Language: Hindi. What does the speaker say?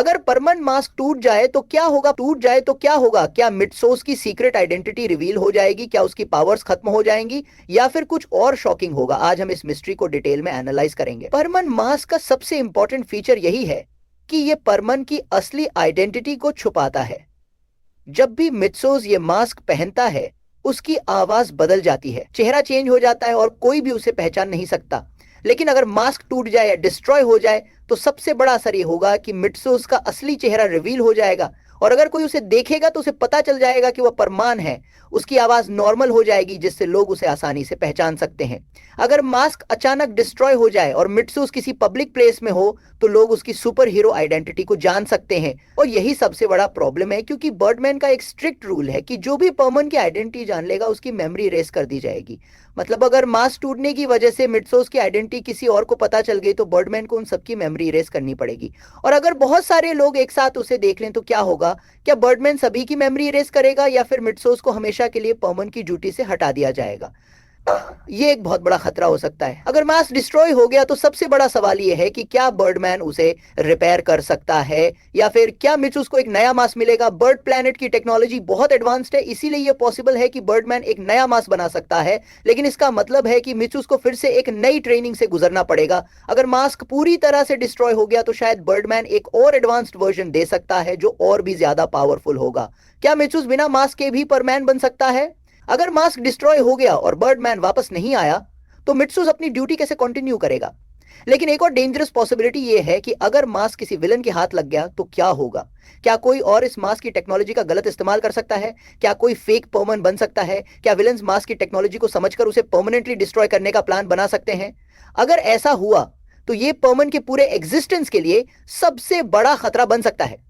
अगर परमन मास्क टूट जाए तो क्या होगा? टूट जाए तो क्या होगा? क्या मिडसोर्स की सीक्रेट आइडेंटिटी रिवील हो जाएगी? क्या उसकी पावर्स खत्म हो जाएंगी या फिर कुछ और शॉकिंग होगा? आज हम इस मिस्ट्री को डिटेल में एनालाइज करेंगे। परमन मास्क का सबसे इंपॉर्टेंट फीचर यही है कि ये परमन की असली आइडेंटिटी को छुपाता है। जब भी मित्सोस ये मास्क पहनता है उसकी आवाज बदल जाती है, चेहरा चेंज हो जाता है और कोई भी उसे पहचान नहीं सकता। लेकिन अगर मास्क टूट जाए या डिस्ट्रॉय हो जाए तो सबसे बड़ा असर ये होगा कि मित्सोस का असली चेहरा रिवील हो जाएगा और अगर कोई उसे देखेगा तो उसे पता चल जाएगा कि वह परमान है। उसकी आवाज नॉर्मल हो जाएगी जिससे लोग उसे आसानी से पहचान सकते हैं। अगर मास्क अचानक डिस्ट्रॉय हो जाए और मित्सोस किसी पब्लिक प्लेस में हो तो लोग उसकी सुपर हीरो आइडेंटिटी को जान सकते हैं। और यही सबसे बड़ा प्रॉब्लम है क्योंकि बर्डमैन का एक स्ट्रिक्ट रूल है कि जो भी परमन की आइडेंटिटी जान लेगा उसकी मेमोरी इरेज कर दी जाएगी। मतलब अगर मास्क टूटने की वजह से मित्सोस की आइडेंटिटी किसी और को पता चल गई तो बर्डमैन को उन सबकी मेमोरी इरेज करनी पड़ेगी। और अगर बहुत सारे लोग एक साथ उसे देख लें तो क्या होगा? क्या बर्डमैन सभी की मेमोरी इरेज करेगा या फिर मित्सोस को हमेशा के लिए परमन की ड्यूटी से हटा दिया जाएगा? ये एक बहुत बड़ा खतरा हो सकता है। अगर मास्क डिस्ट्रॉय हो गया तो सबसे बड़ा सवाल ये है कि क्या बर्डमैन उसे रिपेयर कर सकता है या फिर क्या मिचूस को एक नया मास्क मिलेगा? बर्ड प्लैनेट की टेक्नोलॉजी बहुत एडवांस्ड है, इसीलिए ये पॉसिबल है कि बर्डमैन एक नया मास्क बना सकता है। लेकिन इसका मतलब है कि मिचूस को फिर से एक नई ट्रेनिंग से गुजरना पड़ेगा। अगर मास्क पूरी तरह से डिस्ट्रॉय हो गया तो शायद बर्डमैन एक और एडवांस्ड वर्जन दे सकता है जो और भी ज्यादा पावरफुल होगा। क्या मिचूस बिना मास्क के भी परमैन बन सकता है? अगर मास्क डिस्ट्रॉय हो गया और बर्डमैन वापस नहीं आया तो मिट्सूस अपनी ड्यूटी कैसे कंटिन्यू करेगा? लेकिन एक और डेंजरस पॉसिबिलिटी यह है कि अगर मास्क किसी विलन के हाथ लग गया तो क्या होगा? क्या कोई और इस मास्क की टेक्नोलॉजी का गलत इस्तेमाल कर सकता है? क्या कोई फेक परमन बन सकता है? क्या विलन्स मास्क की टेक्नोलॉजी को समझकर उसे परमानेंटली डिस्ट्रॉय करने का प्लान बना सकते हैं? अगर ऐसा हुआ तो यह परमन के पूरे एग्जिस्टेंस के लिए सबसे बड़ा खतरा बन सकता है।